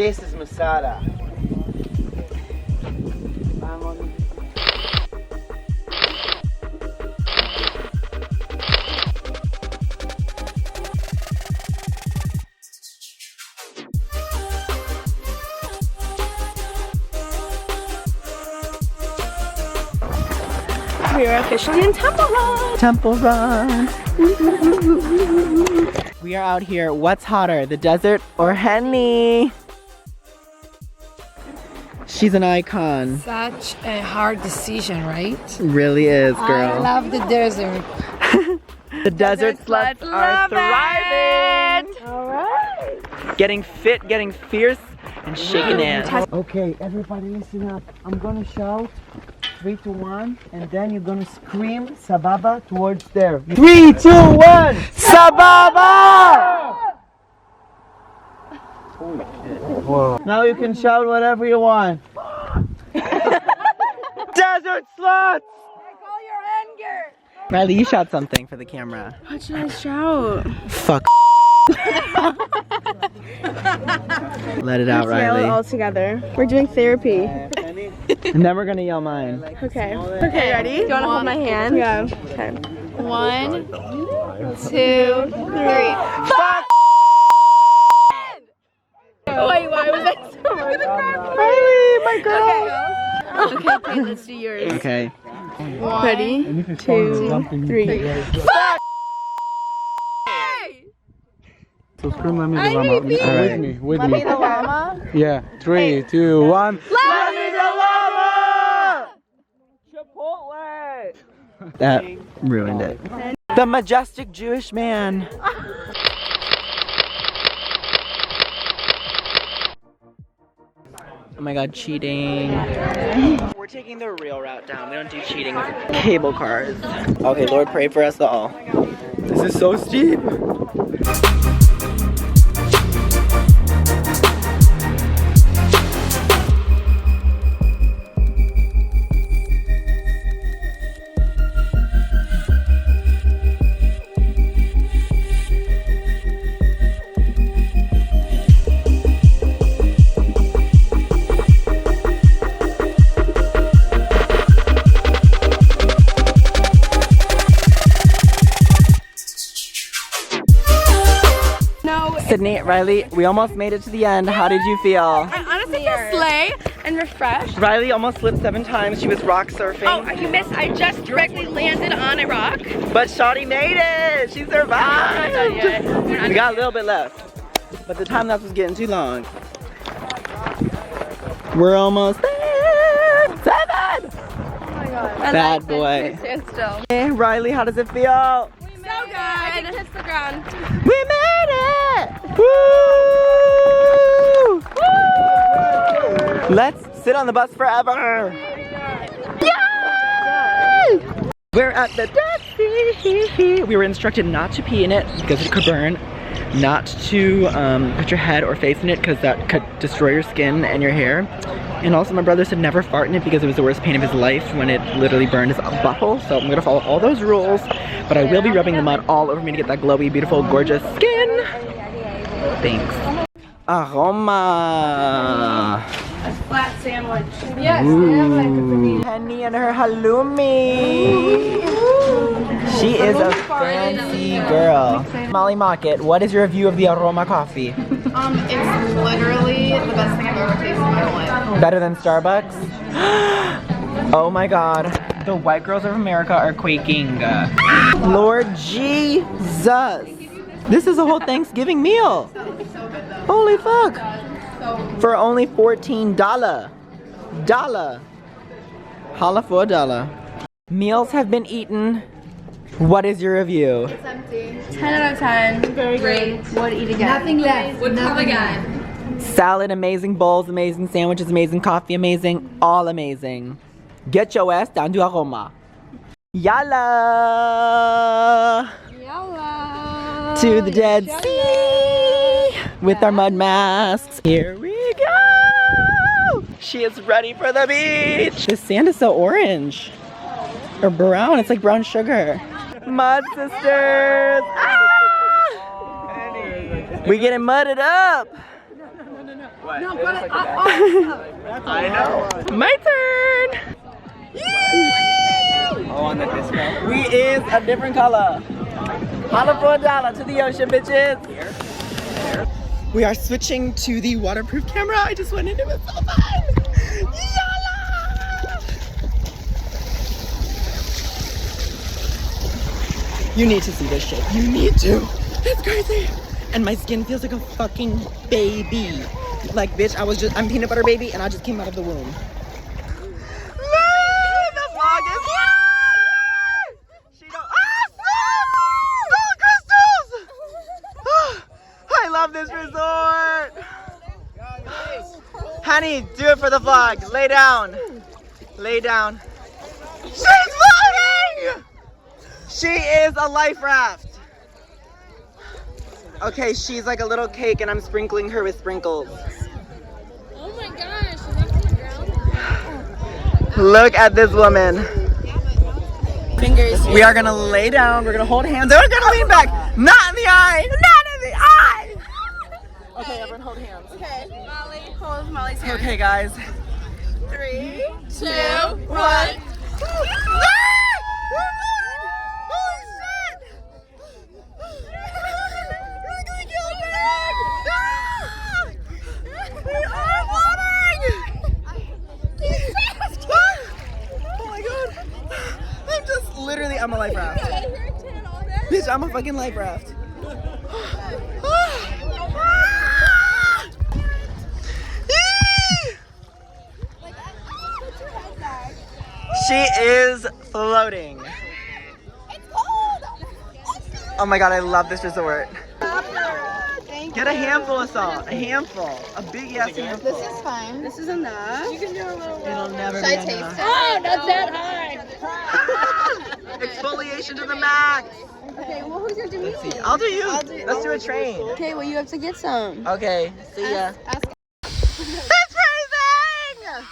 This is Masada. We are officially in Temple Run. Temple Run. We are out here. What's hotter, the desert or Henny? She's an icon. Such a hard decision, right? Really is, girl. I love the desert. The desert sluts are thriving. All right. Getting fit, getting fierce, and shaking ass. Okay, everybody listen up. I'm gonna shout 3, 2, 1, and then you're gonna scream Sababa towards there. 3, 2, 1, Sababa! Whoa. Now you can shout whatever you want. Desert sluts! Riley, you shout something for the camera. What should I shout? Fuck. Let it out, Let's yell it Riley. all together. We're doing therapy. And then we're gonna yell mine. Okay. Okay, ready? Do you want to hold my hand? Yeah. Okay. 1, 2, 3. Fuck! Wait, why was that so much? Riley, my girl! Okay, Cade, let's do yours. Okay. Ready? 2, 3. Fuck! So scream let me the llama. Alright. With me. the llama? Yeah, 3, 2, 1. Let me the llama! That ruined it. The majestic Jewish man. Oh my god, cheating. We're taking the real route down. We don't do cheating with cable cars. Okay, Lord, pray for us all. This is so steep. Sydney, Riley, we almost made it to the end. How did you feel? I honestly feel slay and refreshed. Riley almost slipped 7 times. She was rock surfing. Oh, you missed. I just directly landed on a rock. But Shawty made it! She survived! We got a little bit left. But the time lapse was getting too long. We're almost there! 7! Oh my god. Bad boy. Stand still. Hey, Riley, how does it feel? So good. I can kiss the ground. We made it! Woo! Woo! Let's sit on the bus forever! Yay! We're at the Dead Sea. We were instructed not to pee in it because it could burn, not to put your head or face in it because that could destroy your skin and your hair. And also my brother said never fart in it because it was the worst pain of his life when it literally burned his butthole. So I'm gonna follow all those rules, but I will be rubbing the mud all over me to get that glowy, beautiful, gorgeous skin. Thanks. Aroma. A flat sandwich. Yes, Ooh. Henny and her halloumi. She is a fancy girl. Molly Mockett, what is your review of the Aroma coffee? It's literally the best thing I've ever tasted in my life. Better than Starbucks? Oh my god. The white girls of America are quaking. Lord Jesus. This is a whole Thanksgiving meal. Holy fuck. For only $14. Holla for $1. Meals have been eaten. What is your review? It's empty. 10 out of 10. Very great. Would eat again. Nothing left. Would come again. Salad, amazing bowls, amazing sandwiches, amazing coffee, amazing, all amazing. Get your ass down to Aroma. Yalla! Yalla. To the Dead Sea with our mud masks. Here we go! She is ready for the beach! This sand is so orange. Or brown, it's like brown sugar. Mud sisters! Ah! We getting mudded up! No, go to, I know. My turn. Oh, on the disco. We is a different color. Holla for $1 to the ocean, bitches. We are switching to the waterproof camera. I just went into it so fun. Yalla! You need to see this shit. You need to. It's crazy. And my skin feels like a fucking baby. Like, bitch, I'm peanut butter baby and I just came out of the womb. The vlog is live! She don't. Soul crystals! I love this resort. Honey, do it for the vlog. Lay down. Lay down. She's floating! She is a life raft. Okay, she's like a little cake and I'm sprinkling her with sprinkles. Oh my gosh, is that on the ground? Look at this woman. fingers. We are gonna lay down, we're gonna hold hands, and we're gonna lean back. Not in the eye! Not in the eye! Okay, everyone hold hands. Okay, Molly, hold Molly's hand. Okay, guys. 3, 2, 1. I'm a life raft. Bitch, I'm a fucking life raft. She is floating. It's cold. Oh my god, I love this resort. Get a handful of salt. A handful. A big ass handful. This is fine. This is enough. You can do a little. It'll never Should be I taste enough. it? Oh, that's that high. Exfoliation to the max. Okay, well, who's gonna do me? I'll do you. Let's do a train. Okay, well, you have to get some. Okay, see ya. Ask. It's freezing!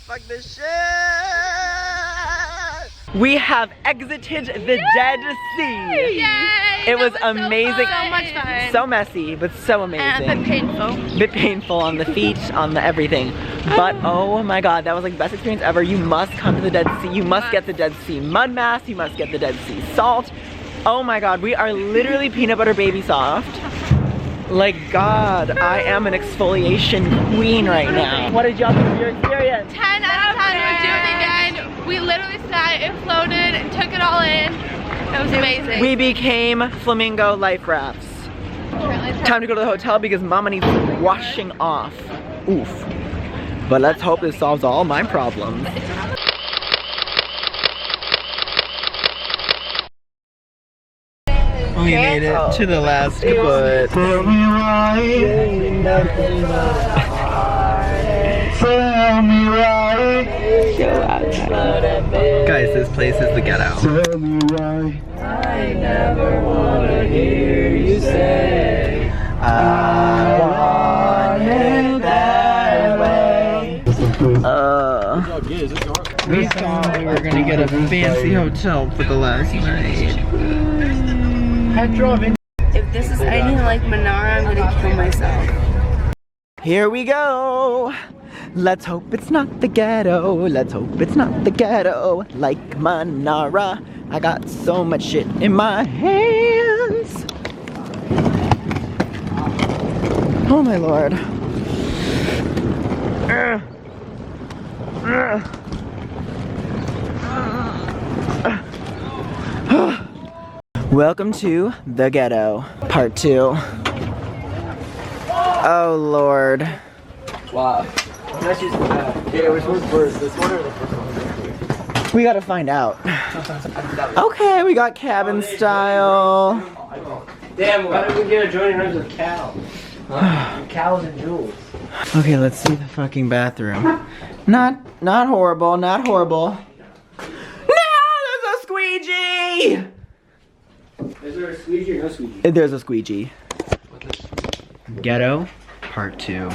Fuck this shit! We have exited the Dead Sea. Yay! It was amazing. So much fun. So messy, but so amazing. And a bit painful. Bit painful on the feet, on the everything. But oh my god, that was like the best experience ever. You must come to the Dead Sea. You must get the Dead Sea mud mask. You must get the Dead Sea salt. Oh my god, we are literally peanut butter baby soft. Like god, I am an exfoliation queen right now. What did y'all think of your experience? 10 out of 10. We'll do it again. We literally sat and floated and took it all in. It was amazing. We became flamingo life rafts. Time to go to the hotel because mama needs washing off. Oof. But let's hope this solves all my problems. We made it to the last foot. Tell me why. Tell me why. Guys, this place is the ghetto. Tell me why. I never wanna hear you say I want it that way. We thought we were gonna get a fancy hotel for the last night. If this is anything like Manara, I'm gonna kill myself. Here we go. Let's hope it's not the ghetto. Let's hope it's not the ghetto. Like Manara, I got so much shit in my hands. Oh my lord. Welcome to the ghetto, part 2. Oh lord. Wow. That's just, yeah, which one's first? This one or the first one? We gotta find out. Okay, we got cabin style. Damn, why don't we get adjoining rooms with cows? Cows and jewels. Okay, let's see the fucking bathroom. Not horrible, not horrible. No, there's a squeegee! Is there a squeegee or no squeegee? There's a squeegee. Ghetto, part 2.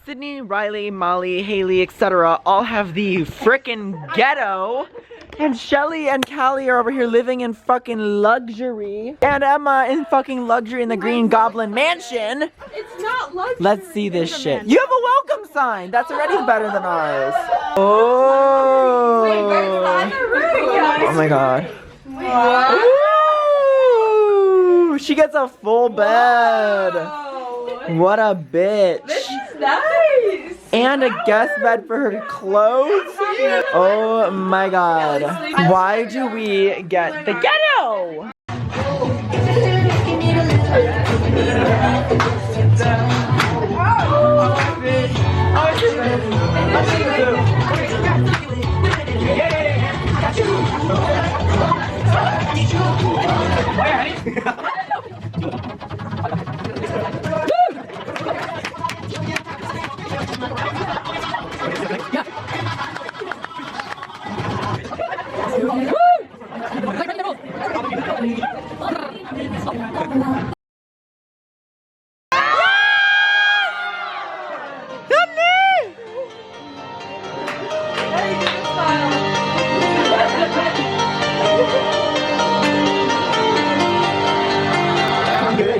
Sydney, Riley, Molly, Haley, etc. all have the frickin' ghetto And Shelly and Callie are over here living in fucking luxury. And Emma in fucking luxury in the Green Goblin Mansion. It's not luxury. Let's see this shit. You have a welcome sign. That's already better than ours. Oh. Oh my god. Ooh, she gets a full bed. What a bitch. This is nice. And a guest bed for her clothes. Oh my god. Why do we get the ghetto?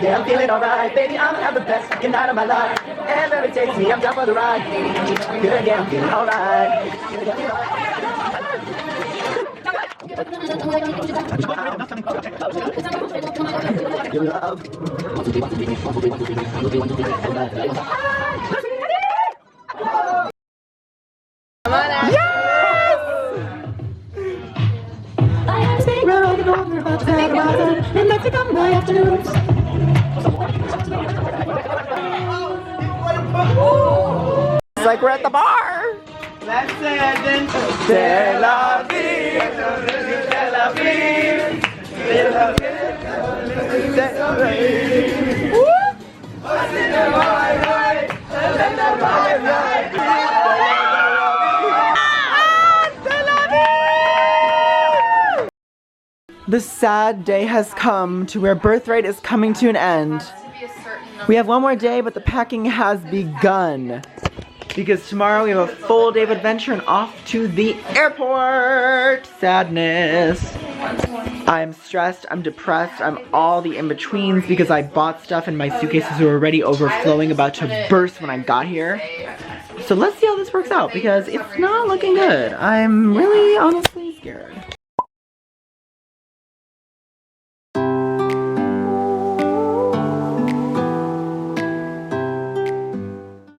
Yeah, I'm feeling alright, baby, I'm gonna have the best fucking night of my life. And wherever it takes me, I'm down for the ride. Good, yeah, I'm feeling alright. Your love. Come on, Ash. It's like we're at the bar. Let's say then. Tel Aviv, Tel Aviv, Tel Aviv. The sad day has come to where Birthright is coming to an end. We have one more day, but the packing has begun. Because tomorrow we have a full day of adventure and off to the airport. Sadness. I'm stressed, I'm depressed, I'm all the in-betweens because I bought stuff and my suitcases were already overflowing, about to burst when I got here. So let's see how this works out because it's not looking good. I'm really honestly